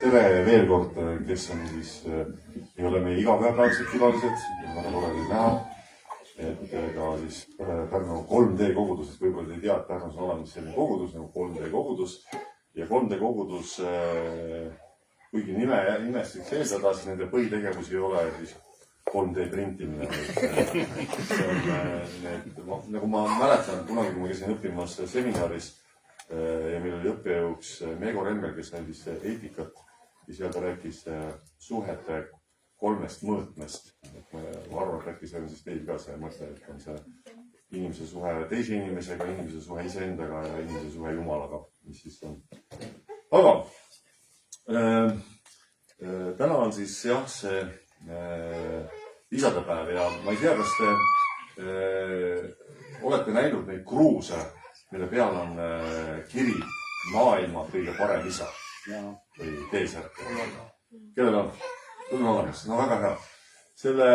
Tere veel kord, kes on siis, ei ole meie igapäevased külalised, väga tore teid näha. Et ka siis Pärnu 3D kogudusest, võib-olla te ei tea, et Pärnus on olemas selline kogudus nagu 3D kogudus. Ja 3D kogudus, kuigi nimest võiks eeldada, siis nende põhitegevus ei ole siis 3D printimine. See on, nagu ma mäletan, kunagi kui ma käisin õppimas seminaris ja meil oli õppejõuks Meego Remmer, kes näidis eetikat, ja seal ta rääkis suhete 3 mõõtmest. Ma arvan, et äkki see on siis teil ka see mõte, et on see inimese suhe teise inimesega, inimese suhe iseendaga ja inimese suhe Jumalaga, mis siis on. Aga täna on siis jah see isadepäev ja ma ei tea, kas te olete näinud neid kruuse, mille peal on kiri maailma kõige parem isa või T-särk. Kellel on? Sul on olemas. No väga hea. Selle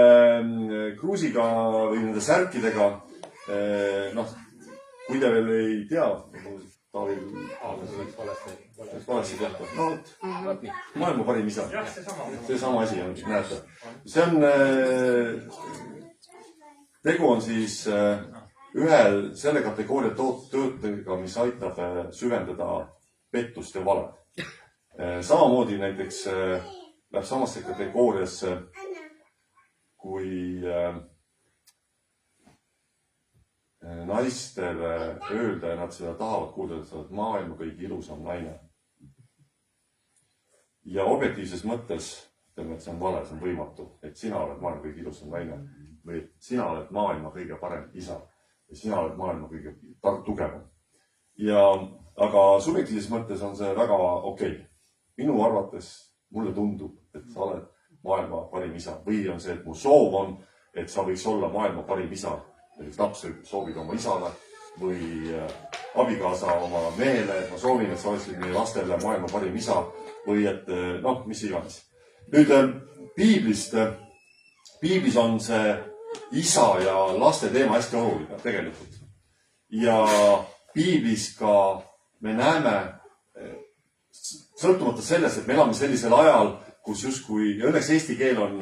kruusiga või nende särkidega, kui te veel ei tea, Taavil valesti tehtud. No, maailma parim isa. See sama asi on, näete. See on, tegu on siis ühel selle kategooria töötega, mis aitab süvendada pettust ja valet. Samamoodi näiteks läheb samasse kategooriasse, kui naistele öelda ja nad seda tahavad kuulda, et sa oled maailma kõige ilusam naine. Ja objektiivses mõttes, ütleme, et see on vale, see on võimatu, et sina oled maailma kõige ilusam naine või sina oled maailma kõige parem isa ja sina oled maailma kõige tugevam. Aga subjektiivses mõttes on see väga okei. Minu arvates mulle tundub, et sa oled maailma parim isa või on see, et mu soov on, et sa võiks olla maailma parim isa. Laps soovib oma isale või abikaasa oma mehele, et ma soovin, et sa oleksid meie lastele maailma parim isa või et mis iganes. Nüüd Piiblis on see isa ja laste teema hästi oluline tegelikult. Ja Piiblis ka me näeme, sõltumata sellest, et me elame sellisel ajal, kus justkui, ja õnneks eesti keel on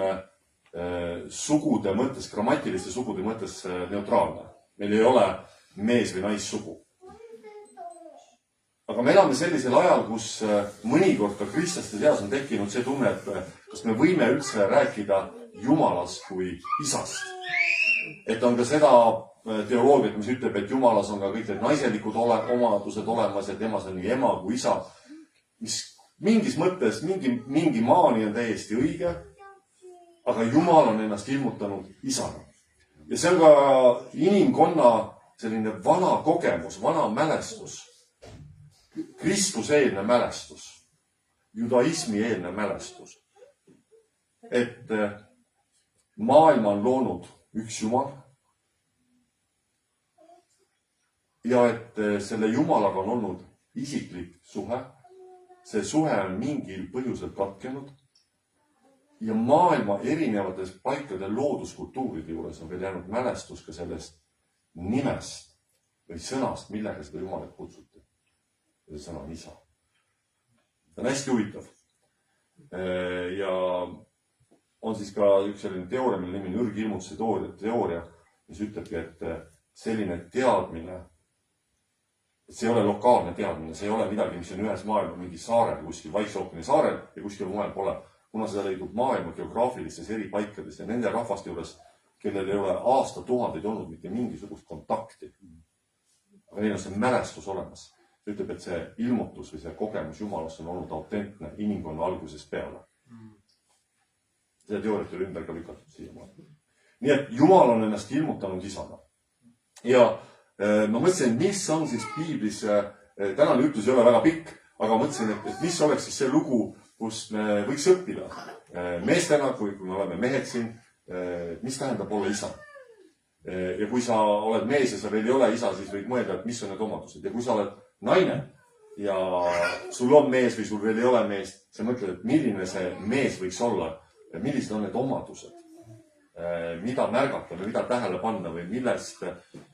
sugude mõttes, grammatiliste sugude mõttes neutraalne. Meil ei ole mees või naissugu. Aga me elame sellisel ajal, kus mõnikord ka kristlaste seas on tekkinud see tunne, et kas me võime üldse rääkida Jumalast kui isast. Et on ka seda teoloogiat, mis ütleb, et Jumalas on ka kõik need naiselikud omadused olemas ja temas on nii ema kui isa, mis mingis mõttes, mingi maani on täiesti õige, aga Jumal on ennast ilmutanud isana. Ja see on ka inimkonna selline vana kogemus, vana mälestus, Kristuse-eelne mälestus, judaismi-eelne mälestus, et maailma on loonud üks Jumal ja et selle Jumalaga on olnud isiklik suhe. See suhe on mingil põhjusel katkenud ja maailma erinevates paikade looduskultuuride juures on veel jäänud mälestus ka sellest nimest või sõnast, millega seda Jumalat kutsuti. See sõna on isa. See on hästi huvitav. Ja on siis ka üks selline teooria, mille nimi on ürgilmutuse teooria, mis ütlebki, et selline teadmine, et see ei ole lokaalne teadmine, see ei ole midagi, mis on ühes maailma mingi saarel, kuskil Vaikse ookeani saarel ja kuskil mujal pole. Kuna seda leidub maailma geograafilistes eri paikades ja nende rahvaste juures, kellel ei ole aastatuhandeid olnud mitte mingisugust kontakti. Aga neil on see mälestus olemas. See ütleb, et see ilmutus või see kogemus Jumalast on olnud autentne inimkonna algusest peale. See teooriat oli ümber ka lükatud siia maale. Nii et Jumal on ennast ilmutanud isana. Ja ma mõtlesin, mis on siis Piiblis, tänane ütlus ei ole väga pikk, aga mõtlesin, et mis oleks siis see lugu, kus me võiks õppida meestena, kui me oleme mehed siin, mis tähendab olla isa. Ja kui sa oled mees ja sa veel ei ole isa, siis võid mõelda, et mis on need omadused. Ja kui sa oled naine ja sul on mees või sul veel ei ole mees, sa mõtled, et milline see mees võiks olla, millised on need omadused, mida märgata või mida tähele panna või millest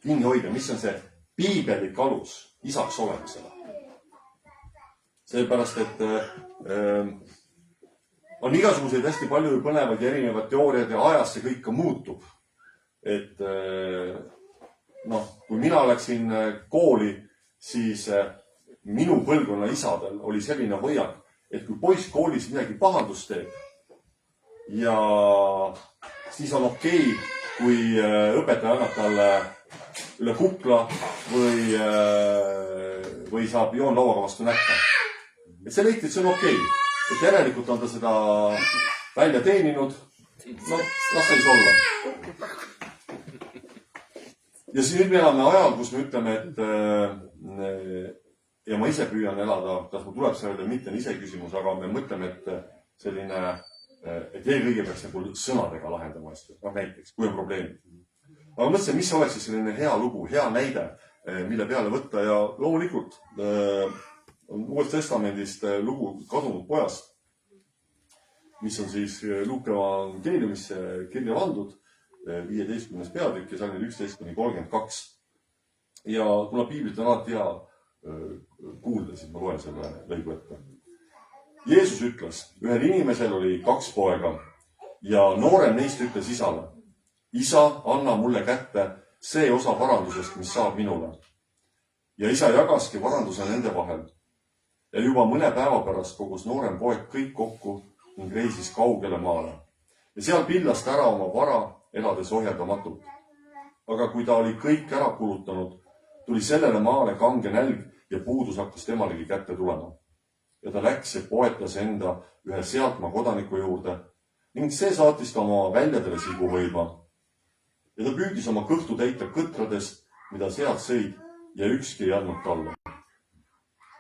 kinni hoida, mis on see piibellik alus isaks olemisele. Seepärast, et on igasuguseid hästi palju põnevaid ja erinevaid teooriaid ja ajas see kõik ka muutub. Et kui mina läksin kooli, siis minu põlvkonna isadel oli selline hoiak, et kui poiss koolis midagi pahandust teeb ja siis on okei, kui õpetaja annab talle üle kukla või saab joonlauaga vastu näkka. Et see leiti, et see on okei. Et järelikult on ta seda välja teeninud. No, las ta siis olla. Ja siis nüüd me elame ajal, kus me ütleme, et ja ma ise püüan elada, kas mul tuleb see öelda, mitte on ise küsimus, aga me mõtleme, et selline, et eelkõige peaks nagu sõnadega lahendama asju. Näiteks, kui on probleemid. Aga mõtlesin, mis oleks siis selline hea lugu, hea näide, mille peale võtta ja loomulikult on Uuest Testamendist lugu kadunud pojast, mis on siis Luuke evangeeliumisse kirja pandud, 15. peatükk ja salmid 11-32. Ja kuna piiblit on alati hea kuulda, siis ma loen selle lõigu ette. Jeesus ütles, ühel inimesel oli 2 poega ja noorem neist ütles isale, isa, anna mulle kätte see osa varandusest, mis saab minule. Ja isa jagaski varanduse nende vahel. Ja juba mõne päeva pärast kogus noorem poeg kõik kokku ning reisis kaugele maale. Ja seal pillas ta ära oma vara, elades ohjeldamatult. Aga kui ta oli kõik ära kulutanud, tuli sellele maale kange nälg ja puudus hakkas temalegi kätte tulema. Ja ta läks ja poetas enda ühe sealtmaa kodaniku juurde ning see saatis ta oma väljadele siguhõiva. Ja ta püüdis oma kõhtu täita kõtradest, mida sealt sõid ja ükski ei andnud talle.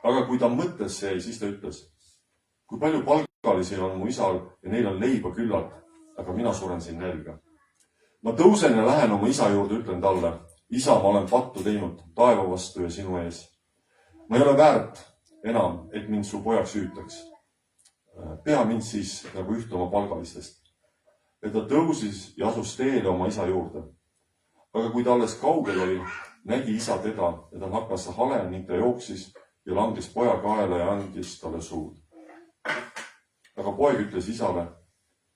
Aga kui ta mõtles see, siis ta ütles, kui palju palgalisi on mu isal ja neil on leiba küllalt, aga mina suren siin nälga. Ma tõusen ja lähen oma isa juurde, ütlen talle, isa, ma olen pattu teinud taeva vastu ja sinu ees. Ma ei ole väärt enam, et mind su pojaks hüütaks. Pea mind siis nagu ühte oma palgalistest. Ja ta tõusis ja asus teele oma isa juurde. Aga kui ta alles kaugel oli, nägi isa teda ja ta hakkas hale ning ta jooksis ja langes poja kaela ja andis talle suud. Aga poeg ütles isale,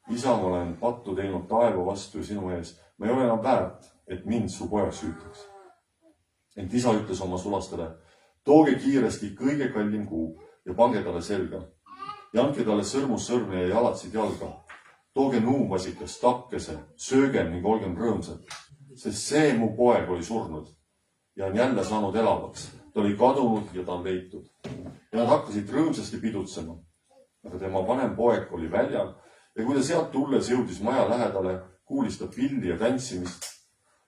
isa, ma olen pattu teinud taeva vastu ja sinu ees. Ma ei ole enam väärt, et mind su pojaks hüütaks. Ent isa ütles oma sulastele, tooge kiiresti kõige kallim kuub ja pange talle selga. Ja andke talle sõrmus sõrme ja jalatsid jalga. Tooge nuumvasikas, takkese, söögem ning olgem rõõmsad, sest see mu poeg oli surnud ja on jälle saanud elavaks. Ta oli kadunud ja ta on leitud. Ja nad hakkasid rõõmsasti pidutsema. Aga tema vanem poeg oli väljal ja kui ta sealt tulles jõudis maja lähedale, kuulis ta pilli ja tantsimist.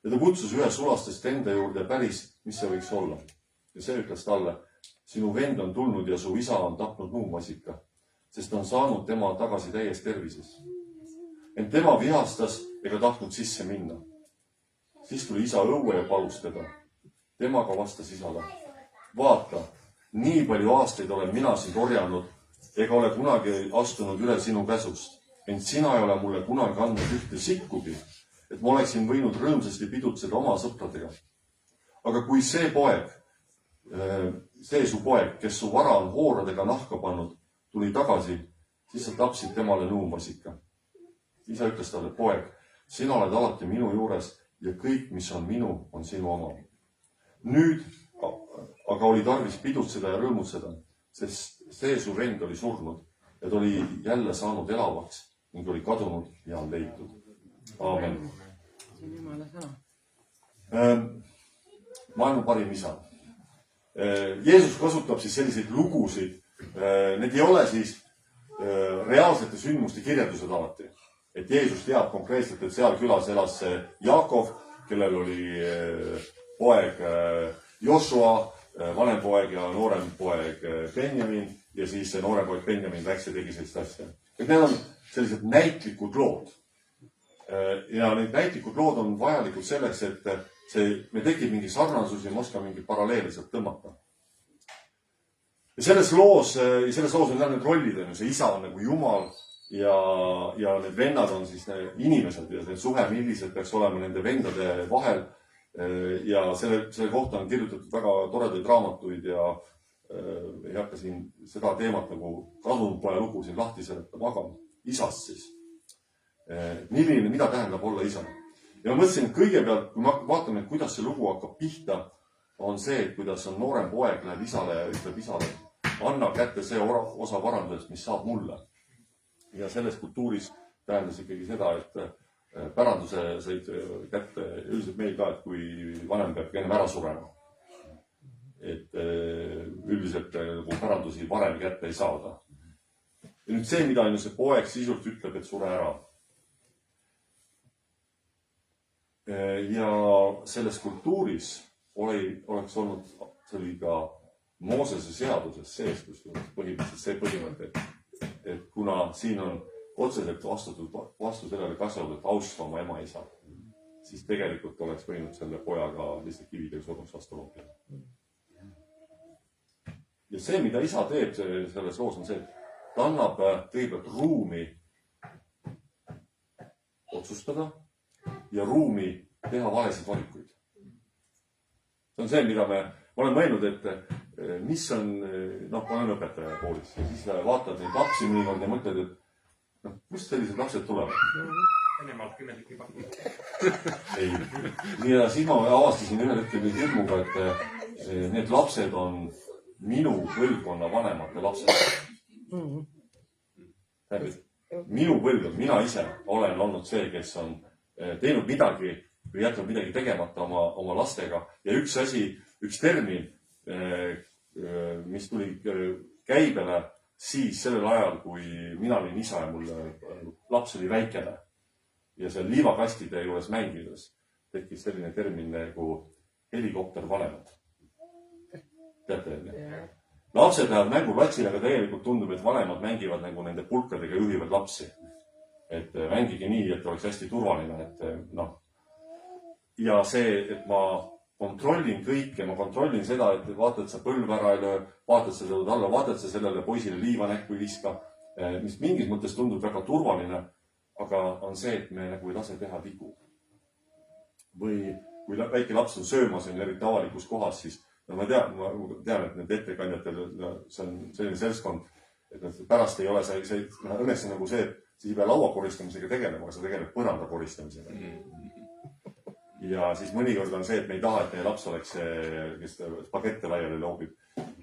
Ja ta kutsus ühe sulastest enda juurde päris, mis see võiks olla. Ja see ütles talle, sinu vend on tulnud ja su isa on tapnud nuumvasika, sest on saanud tema tagasi täies tervises. Ent tema vihastas ega tahtnud sisse minna. Siis tuli isa õue ja palus teda. Temaga vastas isale, vaata, nii palju aastaid olen mina sind orjanud ega ole kunagi astunud üle sinu käsust. Ent sina ei ole mulle kunagi andnud ühte sikkugi, et ma oleksin võinud rõõmsasti pidutseda oma sõpradega. Aga kui see su poeg, kes su vara on hooradega nahka pannud, tuli tagasi, siis sa tapsid temale nuumvasika. Isa ütles talle, poeg, sina oled alati minu juures ja kõik, mis on minu, on sinu oma. Nüüd aga oli tarvis pidutseda ja rõõmutseda, sest see su vend oli surnud ja ta oli jälle saanud elavaks ning oli kadunud ja on leitud. Aamen. Maailma parim isa. Jeesus kasutab siis selliseid lugusid. Need ei ole siis reaalsete sündmuste kirjeldused alati. Et Jeesus teab konkreetselt, et seal külas elas Jaakov, kellel oli poeg Joshua, vanem poeg ja noorem poeg Benjamin ja siis see noorem poeg Benjamin läks ja tegi sellist asja. Et need on sellised näitlikud lood. Ja need näitlikud lood on vajalikud selleks, et me tekib mingi sarnasus ja me oskame mingi paralleelselt tõmmata. Ja selles loos on need rollid, see isa on nagu Jumal ja need vennad on siis inimesed ja see suhe, millised peaks olema nende vendade vahel. Ja selle kohta on kirjutatud väga toredaid raamatuid ja ei hakka siin seda teemat nagu kadunud poja lugu siin lahti seletama, aga isast siis. Mida tähendab olla isa. Ja ma mõtlesin, et kõigepealt, kui me vaatame, kuidas see lugu hakkab pihta, on see, et kuidas on noorem poeg läheb isale ja ütleb isale, anna kätte see osa varandusest, mis saab mulle. Ja selles kultuuris tähendas ikkagi seda, et päranduse said kätte üldiselt meil ka, et kui vanem peab ennem ära surema. Et üldiselt pärandusi varem kätte ei saada. Ja nüüd see, mida see poeg sisult ütleb, et sure ära. Ja selles kultuuris oleks olnud, see oli ka Moosese seaduses sees, kus põhimõtteliselt see põhimõte, et kuna siin on otseselt vastu sellele kasvanud, et austa oma ema isa, siis tegelikult oleks võinud selle pojaga lihtsalt kividega surnuks vastu loopida. Ja see, mida isa teeb selles loos, on see, et ta annab kõigepealt ruumi otsustada ja ruumi teha valesid valikuid. See on see, mida ma olen mõelnud, et mis on, ma olen õpetaja koolis ja siis vaatad neid lapsi mõnikord ja mõtled, et kust sellised lapsed tulevad? Venemaalt 10 tükki pakkunud. Ei. Ja siis ma avastasin ühel hetkel nüüd hirmuga, et need lapsed on minu põlvkonna vanemate lapsed. Minu põlvkond, mina ise olen olnud see, kes on teinud midagi või jätnud midagi tegemata oma lastega. Ja üks asi, üks termin, mis tuli käibele siis sellel ajal, kui mina olin isa ja mul laps oli väikene ja seal liivakastide juures mängides tekkis selline termin nagu helikoptervanemad. Teate, lapsed lähevad mänguplatsile, aga tegelikult tundub, et vanemad mängivad nagu nende pulkadega juhivad lapsi. Et mängige nii, et oleks hästi turvaline, et Ja see, et ma kontrollin kõike, ma kontrollin seda, et vaatad sa põlv ära ei löö, vaatad sa seda alla, vaatad sa sellele poisile liiva näkku ei viska, mis mingis mõttes tundub väga turvaline, aga on see, et me nagu ei lase teha vigu. Või kui väike laps on söömas, on eriti avalikus kohas, siis ma tean, et need ettekandjatel see on selline seltskond, et pärast ei ole see õnneks nagu see, et siis ei pea laua koristamisega tegelema, aga sa tegeled põranda koristamisega. Ja siis mõnikord on see, et me ei taha, et meie laps oleks see, kes spagette laiali loobib.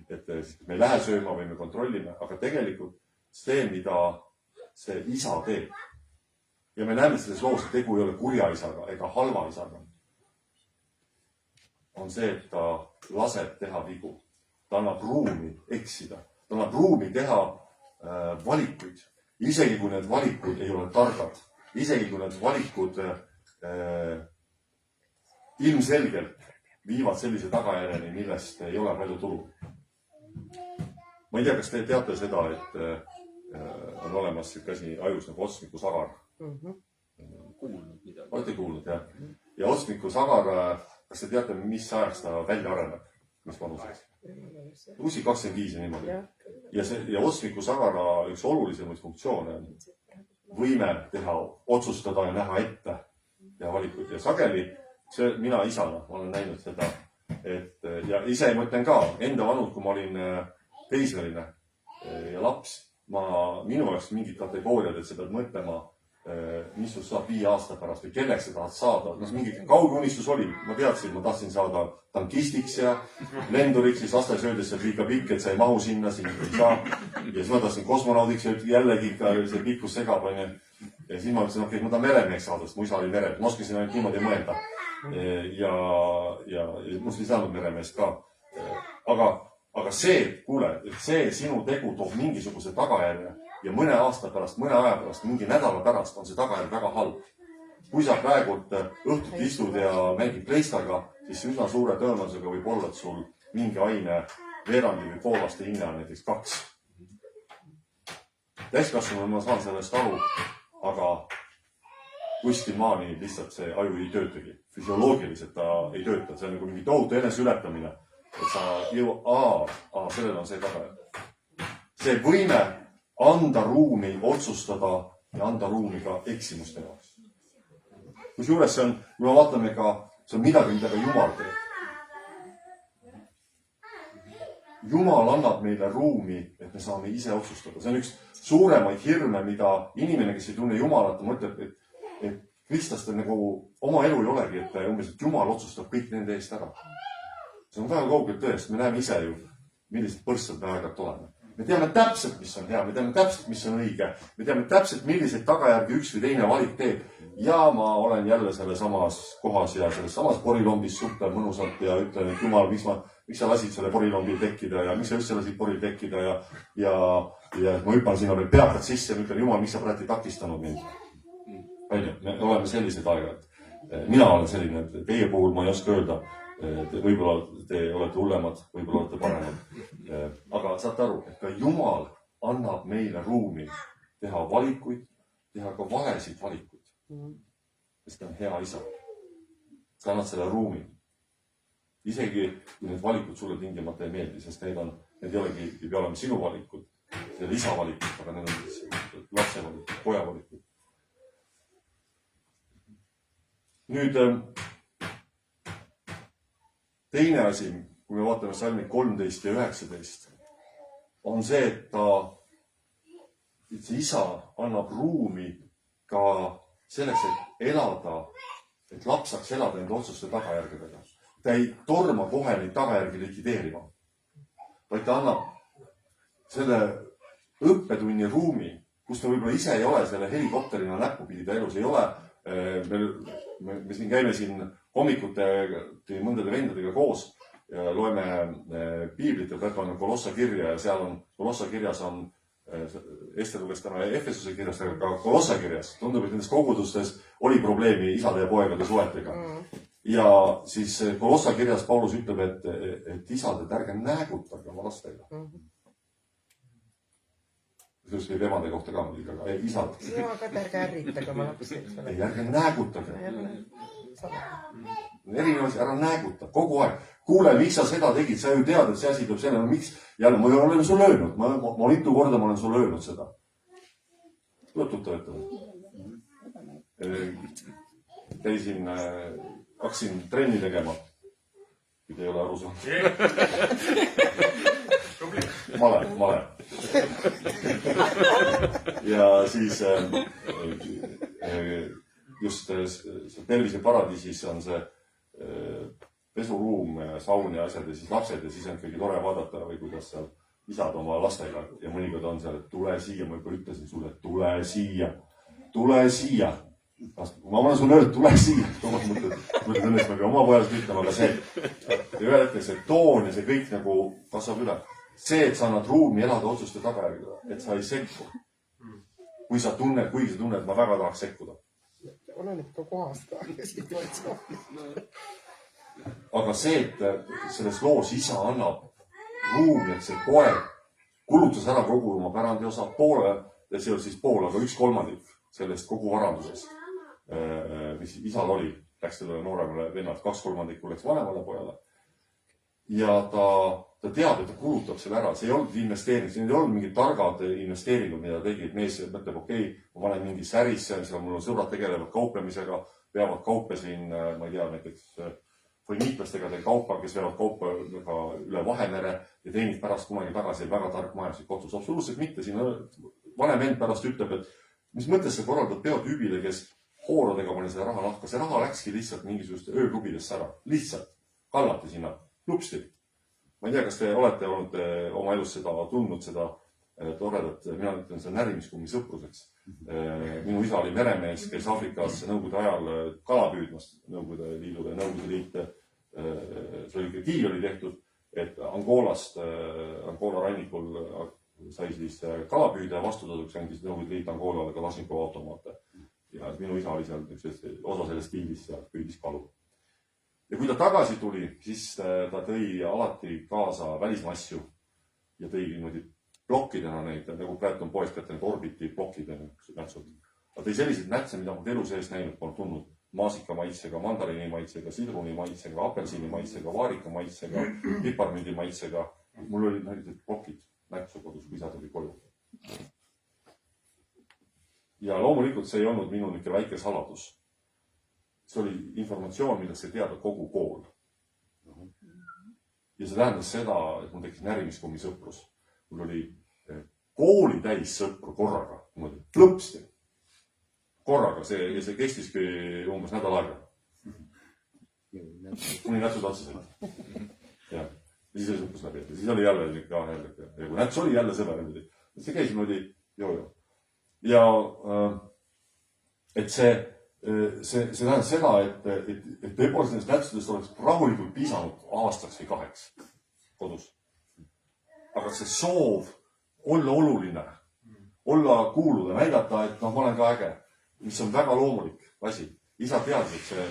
Et me ei lähe sööma või me kontrollime, aga tegelikult see, mida see isa teeb. Ja me näeme selles loos, et tegu ei ole kurja isaga ega halva isaga. On see, et ta laseb teha vigu. Ta annab ruumi eksida. Ta annab ruumi teha valikuid. Isegi kui need valikud ei ole targad. Isegi kui need valikud ilmselgelt viivad sellise tagajärjeni, millest ei ole palju tulu. Ma ei tea, kas te teate seda, et on olemas käsi ajus nagu otsmikusagar. Kuulnud midagi. Olete kuulnud, jah? Ja otsmikusagar, kas te teate, mis ajaks ta välja areneb? Mis vanuses? Usi 25 ja niimoodi. Ja otsmikusagara üks olulisemaid funktsioone on võime teha, otsustada ja näha ette ja valikuid. Ja sageli mina isana, ma olen näinud seda, ja ise mõtlen ka enda vanud, kui ma olin teismeline ja laps, minu jaoks mingid kategooriad, et sa pead mõtlema, mis sul saab 5 aasta pärast või kelleks sa tahad saada. Mingi kauge unistus oli, ma teadsin, ma tahtsin saada tankistiks ja lenduriks, siis lastes öeldes see liiga pikk, et sa ei mahu sinna, siin ei saa. Ja siis ma tahtsin kosmonaudiks ja jällegi see pikkus segab. Ja siis ma ütlesin, okei, ma tahan meremeheks saada, sest mu isa oli mere. Ma oskasin ainult niimoodi mõelda. Ja must ei saanud meremeest ka. Aga see, kuule, et see sinu tegu toob mingisuguse tagajärje ja mõne aasta pärast, mõne aja pärast, mingi nädala pärast on see tagajärg väga halb. Kui sa praegult õhtut istud ja mängid pleistaga, siis üsna suure tõenäosusega võib olla, et sul mingi aine veerandi või poolaste hinne on näiteks 2. Täiskasvanu ma saan sellest aru, aga kuskil maani lihtsalt see aju ei töötagi. Füsioloogiliselt ta ei tööta. See on nagu mingi tohutu eneseületamine. Et sa sellel on see tagajärg. See võime anda ruumi otsustada ja anda ruumi ka eksimuste jaoks. Kusjuures see on, kui me vaatame ka, see on midagi, mida ka Jumal teeb. Jumal annab meile ruumi, et me saame ise otsustada. See on üks suuremaid hirme, mida inimene, kes ei tunne Jumalat, mõtleb, et kristlastel nagu oma elu ei olegi, et umbes, et Jumal otsustab kõik nende eest ära. See on väga kaugelt tõest, me näeme ise ju, millised põrssad me aeg-ajalt oleme. Me teame täpselt, mis on hea, me teame täpselt, mis on õige, me teame täpselt, milliseid tagajärgi üks või teine valik teeb. Ja ma olen jälle selle samas kohas ja selles samas porilombis suhtel mõnusalt ja ütlen, et Jumal, miks sa lasid selle porilombi tekkida ja miks sa üldse lasid poril tekkida ja ma hüppan sinna veel peakad sisse ja ütlen, Jumal, miks sa praegu ei takistanud mind. Me oleme sellised aeg-ajad. Mina olen selline, et teie puhul ma ei oska öelda. Võib-olla te olete hullemad, võib-olla olete paremad. Aga saate aru, et ka Jumal annab meile ruumi teha valikuid, teha ka valesid valikuid. Sest ta on hea isa. Sa annad selle ruumi. Isegi kui need valikud sulle tingimata ei meeldi, sest need ei olegi, ei pea olema sinu valikud, see isa valikud, aga need on lapse valikud, poja valikud. Nüüd teine asi, kui me vaatame salmid 13 ja 19, on see, et see isa annab ruumi ka selleks, et elada, et laps saaks elada enda otsuste tagajärgedega. Ta ei torma kohe neid tagajärgi likvideerima, vaid ta annab selle õppetunni ruumi, kus ta võib-olla ise ei ole selle helikopterina näppupidi, ta elus ei ole. Me siin käime siin hommikuti mõndade vendadega koos ja loeme piiblit ja praegu on Kolossa kirja ja seal on, Kolossa kirjas on, Ester luges täna Efesuse kirjast, aga ka Kolossa kirjas. Tundub, et nendes kogudustes oli probleemi isade ja poegade suhetega. Ja siis Kolossa kirjas Paulus ütleb, et isad, et ärge näägutage oma lastega. See võib emade kohta ka muidugi, aga isad. Jaa, aga ärge ärritage oma lapsi. Ei, ärge näägutage. Erinev asi, ära nääguta, kogu aeg. Kuule, miks sa seda tegid? Sa ju tead, et see asi tuleb selle, miks? Jälle, ma olen sulle öelnud. Ma mitu korda ma olen sulle öelnud seda. Tuleb tuttav käisin, hakkasin trenni tegema. Kui te ei ole aru saanud. Male. Ja siis just terviseparadiisis on see pesuruum, saun ja asjad ja siis lapsed ja siis on ikkagi tore vaadata või kuidas seal isad oma lastega ja mõnikord on seal, et tule siia, ma juba ütlesin sulle, et tule siia. Ma olen sulle öelnud, tule siia. Toomas mõtled õnneks me peame oma pojast ütlema, aga see ühel hetkel see toon ja see kõik nagu kasvab üle. See, et sa annad ruumi elada otsuste tagajärgedega, et sa ei sekku. Kuigi sa tunned, et ma väga tahaks sekkuda. Oleneb ka kohast ja situatsioon. Aga see, et selles loos isa annab ruumi, et see poeg kulutas ära kogu oma pärandi osa poole, ja see oli siis pool, aga 1/3 sellest kogu varandusest, mis isal oli, läks sellele nooremale vennalt, 2/3 läks vanemale pojale. Ja ta teab, et ta kulutab selle ära. See ei olnud investeering, see ei olnud mingid targad investeeringud, mida tegi, et mees mõtleb, okei, ma panen mingi särisse, seal mul on sõbrad tegelevad kauplemisega, veavad kaupe siin, ma ei tea, näiteks foniiklastega teil kaupa, kes veavad kaupa üle Vahemere ja teenib pärast kunagi tagasi väga tark majanduslik otsus. Absoluutselt mitte. Siin vanem end pärast ütleb, et mis mõttes sa korraldad peotüübile, kes hooradega pani seda raha nahka. See raha läkski lihtsalt mingisuguste ööklubidesse ära. Lihtsalt kallati sinna. Lupsti. Ma ei tea, kas te olete olnud oma elus seda tundnud, seda toredat, mina ütlen seda närimiskummi sõpruseks. Minu isa oli meremees, kes Aafrikas Nõukogude ajal kala püüdmas, Nõukogude Liidule, Nõukogude Liit, see oli diil oli tehtud, et Angola rannikul sai siis kala püüda ja vastutasuks andis Nõukogude Liit Angolale ka Lasinko automaate. Ja minu isa oli seal osa sellest diilis ja püüdis kalu. Ja kui ta tagasi tuli, siis ta tõi alati kaasa välismasju ja tõi niimoodi plokkidena neid, nagu praegu on poest kätte need orbiti plokkid nätsud. Ta tõi selliseid nätse, mida ma elu sees näinud polnud tulnud. Maasika maitsega, mandariini maitsega, sidruni maitsega, apelsini maitsega, vaarika maitsega, piparmündi maitsega. Mul olid näiteks plokid nätsu kodus, kui isa tuli koju. Ja loomulikult see ei olnud minu niisugune väike saladus. See oli informatsioon, mida sai teada kogu kool. Ja see tähendas seda, et mul tekkis närimiskummi sõprus. Mul oli kooli täis sõpru korraga, plõpsti. Korraga, see kestiski umbes nädal aega. Kuni nätsud otseselt. Ja siis oli sõprus läbi. Siis oli jälle ka ja kui näts oli jälle sõber. See käis niimoodi joo. Ja et see tähendab seda, et tõepoolest nendest nätsudest oleks rahulikult piisanud aastaks või 2 kodus. Aga see soov olla oluline, olla kuuluda, näidata, et ma olen ka äge, mis on väga loomulik asi. Isa teadis, et see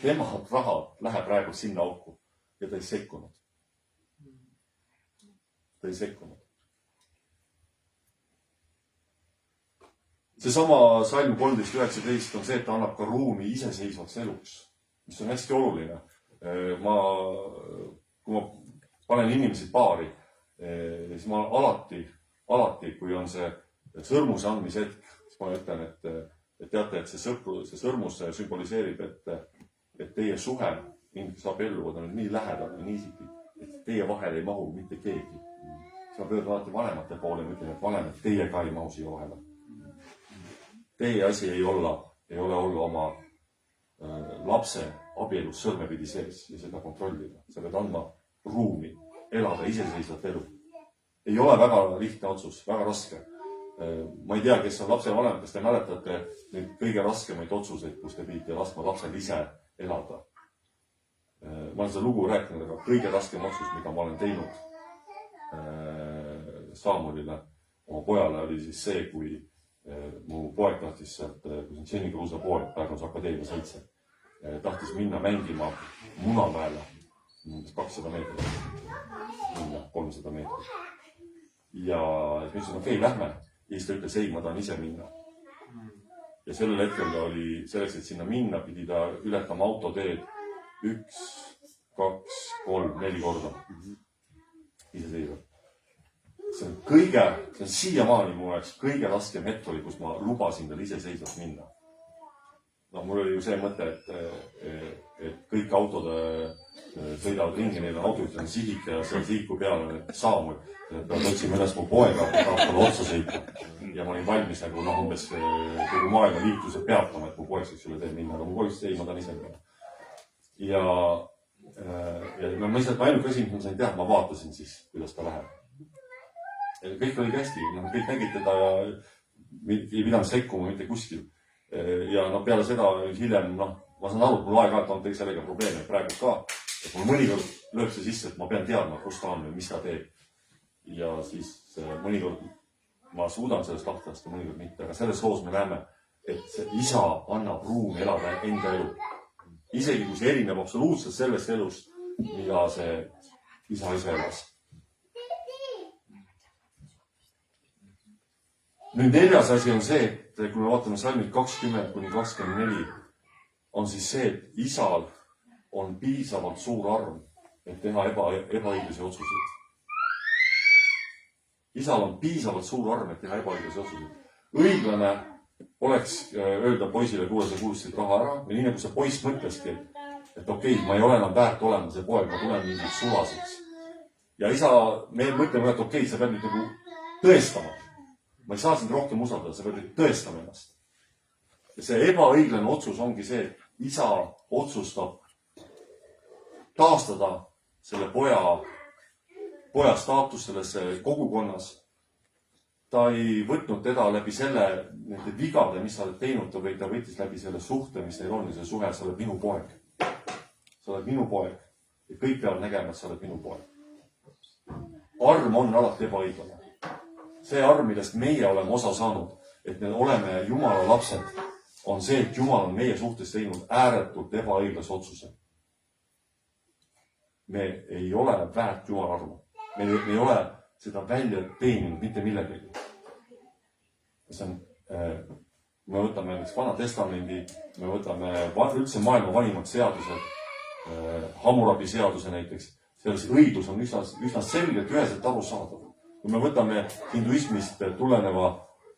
tema raha läheb praegu sinna auku ja ta ei sekkunud. Ta ei sekkunud. Seesama salm 13.19 on see, et ta annab ka ruumi iseseisvaks eluks, mis on hästi oluline. Kui ma panen inimesi paari, siis ma alati, kui on see sõrmuse andmise hetk, siis ma ütlen, et teate, et see sõrmus sümboliseerib, et teie suhe, inimene saab ellu, on nii lähedal ja nii isiklik, et teie vahel ei mahu mitte keegi. Siis ma pöördun alati vanemate poole ja ütlen, et vanemad, teie ka ei mahu siia vahele. Teie asi ei ole olla oma lapse abielus sõrmepidi sees ja seda kontrollida. Sa pead andma ruumi, elada iseseisvat elu. Ei ole väga lihtne otsus, väga raske. Ma ei tea, kes on lapse vanem, kas te mäletate neid kõige raskemaid otsuseid, kus te pidite laskma lapsel ise elada. Ma olen seda lugu rääkinud, aga kõige raskem otsus, mida ma olen teinud Saamulile, oma pojale, oli siis see, kui mu poeg tahtis sealt, kui see on Jenny Kruusa poeg, Pärnus Akadeemia 7, tahtis minna mängima Munamäele 200 meetrit, 300 meetrit. Ja siis ma ütlesin, okei, lähme. Ja siis ta ütles, ei, ma tahan ise minna. Ja sellel hetkel oli selleks, et sinna minna, pidi ta ületama autoteed 1, 2, 3, 4 korda. Iseseisvalt. See on siiamaani mu jaoks kõige raskem hetk oli, kus ma lubasin tal iseseisvalt minna. No, mul oli ju see mõte, et kõik autod sõidavad ringi, neil on autojuhid on sihik ja see sihiku peal on Saamul. Pead otsima üles mu poega, tahab talle otsa sõita. Ja ma olin valmis nagu umbes kogu maailma liikluse peatama, et mu poeg saaks üle tee minna. Aga mu poeg ütles, ei, ma tahan ise minna. Ja ma lihtsalt ainuke asi, mis ma sain teha, ma vaatasin siis, kuidas ta läheb. Kõik oli hästi, kõik nägid teda ja ei pidanud sekkuma mitte kuskil. Ja peale seda hiljem, ma saan aru, et mul aeg-ajalt on sellega probleeme praegu ka. Et mul mõnikord lööb see sisse, et ma pean teadma, kus ta on või mis ta teeb. Ja siis mõnikord ma suudan sellest lahtlast ja mõnikord mitte. Aga selles loos me näeme, et see isa annab ruumi elada enda elu. Isegi kui see erineb absoluutselt sellest elust, mida see isa ise elas. Nüüd 4. asi on see, et kui me vaatame salmid 20-24, on siis see, et isal on piisavalt suur arm, et teha ebaõiglasi otsuseid. Isal on piisavalt suur arm, et teha ebaõiglasi otsuseid. Õiglane oleks öelda poisile, kuule, sa kuulusid raha ära, ja nii nagu see poiss mõtleski, et okei, ma ei ole enam väärt olema see poeg, ma tulen mingiks sulaseks. Ja isa, me mõtleme, et okei, sa pead nüüd nagu tõestama. Ma ei saa sind rohkem usaldada, sa pead nüüd tõestama ennast. Ja see ebaõiglane otsus ongi see, et isa otsustab taastada selle poja staatus selles kogukonnas. Ta ei võtnud teda läbi nende vigade, mis sa oled teinud, vaid ta võttis läbi selle suhte, mis neil on ja see suhe, sa oled minu poeg. Sa oled minu poeg. Ja kõik peavad nägema, et sa oled minu poeg. Arm on alati ebaõiglane. See arm, millest meie oleme osa saanud, et me oleme Jumala lapsed, on see, et Jumal on meie suhtes teinud ääretult ebaõiglase otsuse. Me ei ole väärt Jumala armu. Me ei ole seda välja teeninud mitte millegagi. Me võtame näiteks Vana Testamendi, me võtame üldse maailma vanimad seadused, Hammurabi seaduse näiteks. Selles õiglus on üsna selgelt üheselt aru saadav. Kui me võtame hinduismist tuleneva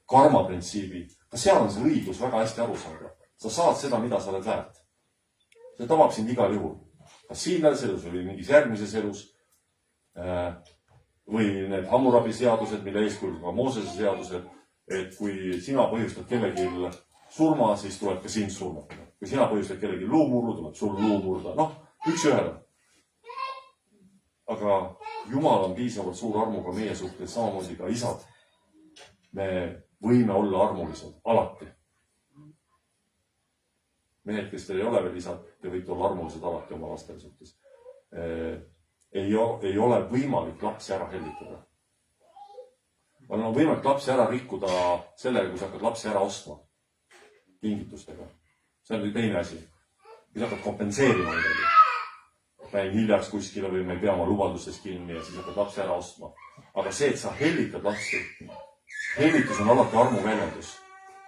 karmaprintsiibi, ka seal on see õiglus väga hästi aru saada. Sa saad seda, mida sa oled väärt. See tabab sind igal juhul. Kas siin elus või mingis järgmises elus. või need Hammurabi seadused, mille eeskujul ka Moosese seadused, et kui sina põhjustad kellegi surma, siis tuleb ka sind surmata. Kui sina põhjustad kellegi luumurru, tuleb sul luu murda. Noh, üks ühele. Aga Jumal on piisavalt suur armuga meie suhtes, samamoodi ka isad. Me võime olla armulised, alati. Mehed, kes teil ei ole veel isad, te võite olla armulised alati oma lastele suhtes. Ei ole võimalik lapsi ära hellitada. On võimalik lapsi ära rikkuda sellega, kui sa hakkad lapsi ära ostma kingitustega. See on teine asi. Kui sa hakkad kompenseerima midagi. Ma jäin hiljaks kuskile või me ei pea oma lubadustes kinni ja siis hakkad lapsi ära ostma. Aga see, et sa hellitad lapsi, hellitus on alati armu väljendus.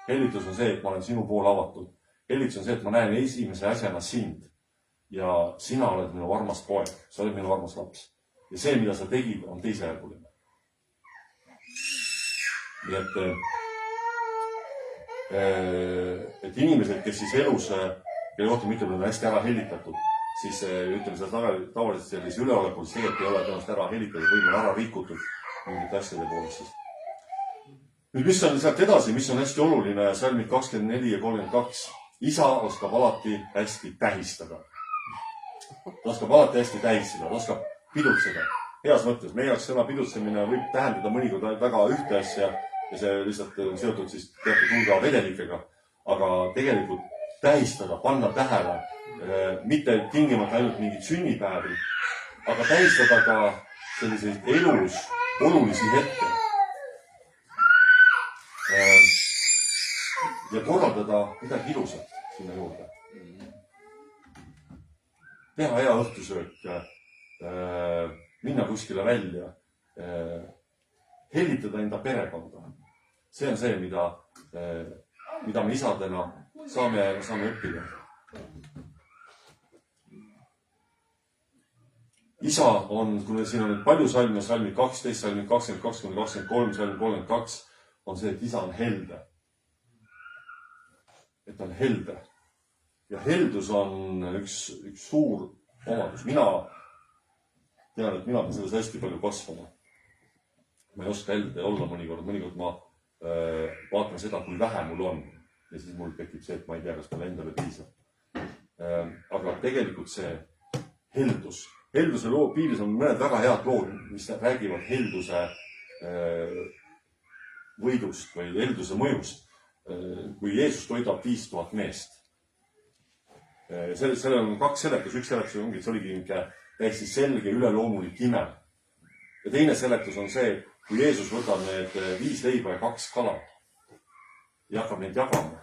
Hellitus on see, et ma olen sinu poole avatud. Hellitus on see, et ma näen esimese asjana sind ja sina oled minu armas poeg, sa oled minu armas laps. Ja see, mida sa tegid, on teisejärguline. Nii et inimesed, kes siis elus, kelle kohta mitte on hästi ära hellitatud, siis ütleme seda tavaliselt sellise üleolekul, see, et ei ole tõenäoliselt ära hellitatud või on ära rikutud mingite asjade poolest siis. Nüüd, mis on sealt edasi, mis on hästi oluline, salmid 24 ja 32. Isa oskab alati hästi tähistada. Ta oskab alati hästi tähistada, ta oskab pidutseda. Heas mõttes, meie jaoks sõna pidutsemine võib tähendada mõnikord väga ühte asja ja see lihtsalt on seotud siis teatud hulga vedelikega. Aga tegelikult tähistada, panna tähele, mitte tingimata ainult mingid sünnipäevi, aga tähistada ka selliseid elus olulisi hetke. Ja korraldada midagi ilusat sinna juurde. Teha hea õhtusöök, minna kuskile välja, hellitada enda perekonda. See on see, mida me isadena saame õppida. Isa on, kui siin on palju salme, salmid 12, salmid 22, 23, salmid 32, on see, et isa on helde. Et ta on helde. Ja heldus on üks suur omadus. Mina tean, et mina pean selles hästi palju kasvama. Ma ei oska helde olla mõnikord. Mõnikord ma vaatan seda, kui vähe mul on. Ja siis mul tekib see, et ma ei tea, kas mul endale piisab. Aga tegelikult see heldus. Helduse piiris on mõned väga head lood, mis räägivad helduse võidust või helduse mõjust. Kui Jeesus toidab 5000 meest. Sellel on kaks seletus. Üks seletus ongi, et see oligi täiesti selge üleloomulik ime. Ja teine seletus on see, kui Jeesus võtab need 5 leiba ja 2 kala ja hakkab neid jagama,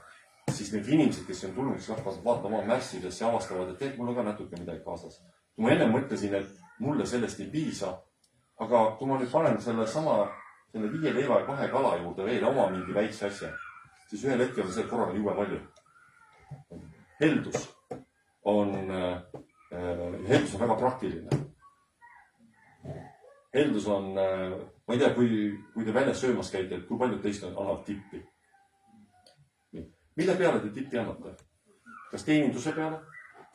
siis need inimesed, kes on tulnud, siis hakkavad vaatama oma mässidesse ja avastavad, et mul on ka natuke midagi kaasas. Kui ma enne mõtlesin, et mulle sellest ei piisa, aga kui ma nüüd panen selle 5 leiva ja 2 kala juurde veel oma mingi väikse asja, siis ühel hetkel on see korraga jube palju. Heldus on väga praktiline. Heldus on, ma ei tea, kui te väljas söömas käite, et kui paljud teist annavad tippi. Mille peale te tippi annate? Kas teeninduse peale?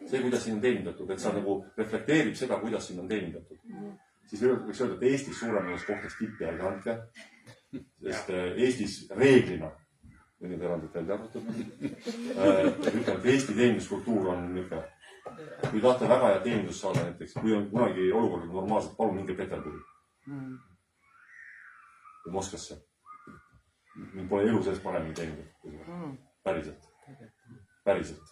See, kuidas siin on teenindatud, et sa nagu reflekteerib seda, kuidas siin on teenindatud. Siis võiks öelda, et Eestis suuremas kohtades tippi ärge andke, sest Eestis reeglina mõned erandid välja arvatud. Ütleme, et Eesti teeninduskultuur on niisugune. Kui tahate väga hea teenindust saada näiteks, kui on kunagi olukorda normaalselt, palun minge Peterburi. Või Moskvasse. Mind pole elu sees paremini teenindatud. Päriselt.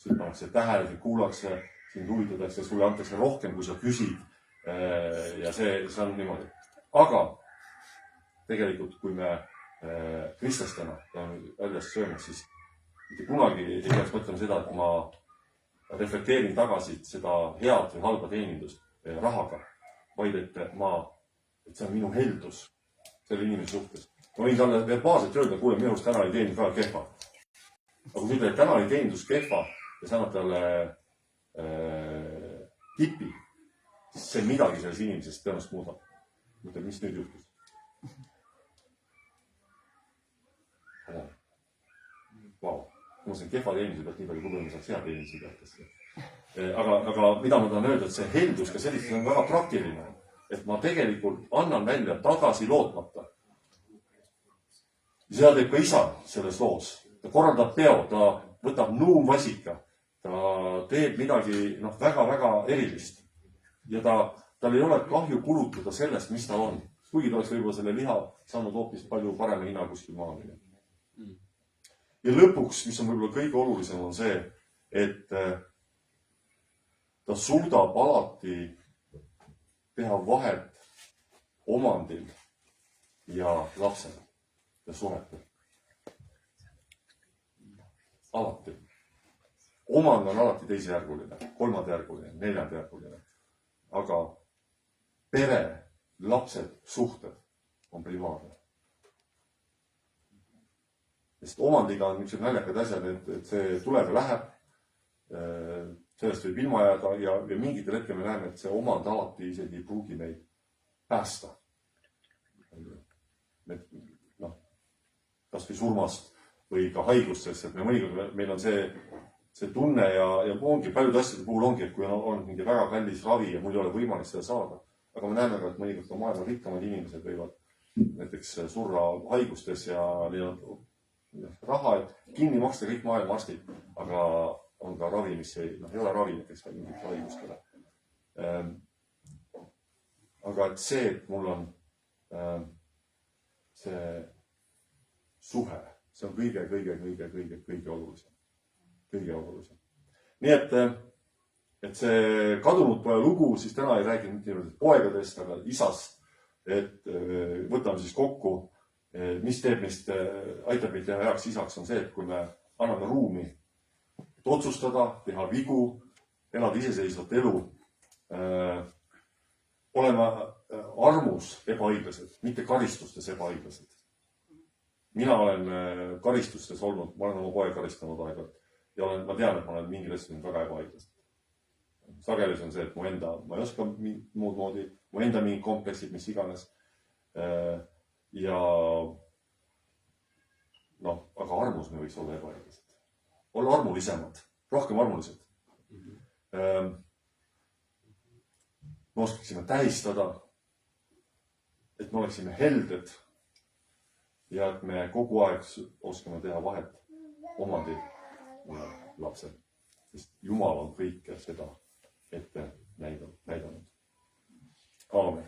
Siin pannakse tähele, siin kuulakse, siin huvitatakse, sulle antakse rohkem, kui sa küsid. Ja see on niimoodi. Aga tegelikult, kui me kristlastena peame väljast söömas, siis mitte kunagi ei peaks mõtlema seda, et ma reflekteerin tagasi seda head või halba teenindust rahaga, vaid et see on minu heldus selle inimese suhtes. Ma võin talle verbaalselt öelda, kuule, minu arust täna oli teenindus väga kehva. Aga kui sa ütled, et täna oli teenindus kehva ja sa annad talle tipi, siis see midagi selles inimesest tõenäoliselt muudab. Mõtled, mis nüüd juhtus? Vau. Ma sain kehva teeninduse pealt nii palju, kui ma saaks hea teeninduse pealt. Aga mida ma tahan öelda, et see heldus ka selliseks on väga praktiline. et ma tegelikult annan välja tagasi lootmata. ja seda teeb ka isa selles loos. Ta korraldab peo, ta võtab nuumvasika, ta teeb midagi väga-väga erilist. Ja tal ei ole kahju kulutada sellest, mis ta on. Kuigi ta oleks võib-olla selle liha saanud hoopis palju parema hinna kuskil maha minna. Ja lõpuks, mis on võib-olla kõige olulisem, on see, et ta suudab alati teha vahet omandil ja lapsel ja suhetel. Alati. Omand on alati teisejärguline, kolmandajärguline, neljandajärguline. Aga pere, lapsed, suhted on primaarne. Sest omandiga on niisugused näljakad asjad, et see tuleb ja läheb. Sellest võib ilma jääda ja mingitel hetkel me näeme, et see omand alati isegi ei pruugi meid päästa. Kas või surmast või ka haigustest, et meil on see tunne ja ongi paljude asjade puhul ongi, et kui on mingi väga kallis ravi ja mul ei ole võimalik seda saada. Aga me näeme ka, et mõnikord ka maailma rikkamad inimesed võivad näiteks surra haigustes ja raha, et kinni maksta kõik maailma arstid, aga on ka ravi, mis ei ole ravi näiteks ka mingit haigustele. Aga et see, et mul on see suhe, see on kõige olulisem. Kõige olulisem. Nii et see kadunud poja lugu, siis täna ei räägi mitte poegadest, aga isast, et võtame siis kokku, mis teeb meist, aitab meid teha heaks isaks, on see, et kui me anname ruumi otsustada, teha vigu, elada iseseisvat elu, olema armus ebaõiglased, mitte karistustes ebaõiglased. Mina olen karistustes olnud, ma olen oma poeg karistanud aeg-ajalt ja ma tean, et ma olen mingil asjal väga ebaõiglased. Sageli on see, et ma ei oska muud moodi, mu enda mingid kompleksid, mis iganes. Ja aga armus me võiks olla ebaõiglased. Olla armulisemad, rohkem armulised. Me oskaksime tähistada, et me oleksime helded ja et me kogu aeg oskame teha vahet omandil ja lapsel. Sest Jumal on kõike seda ette näidanud. Aamen.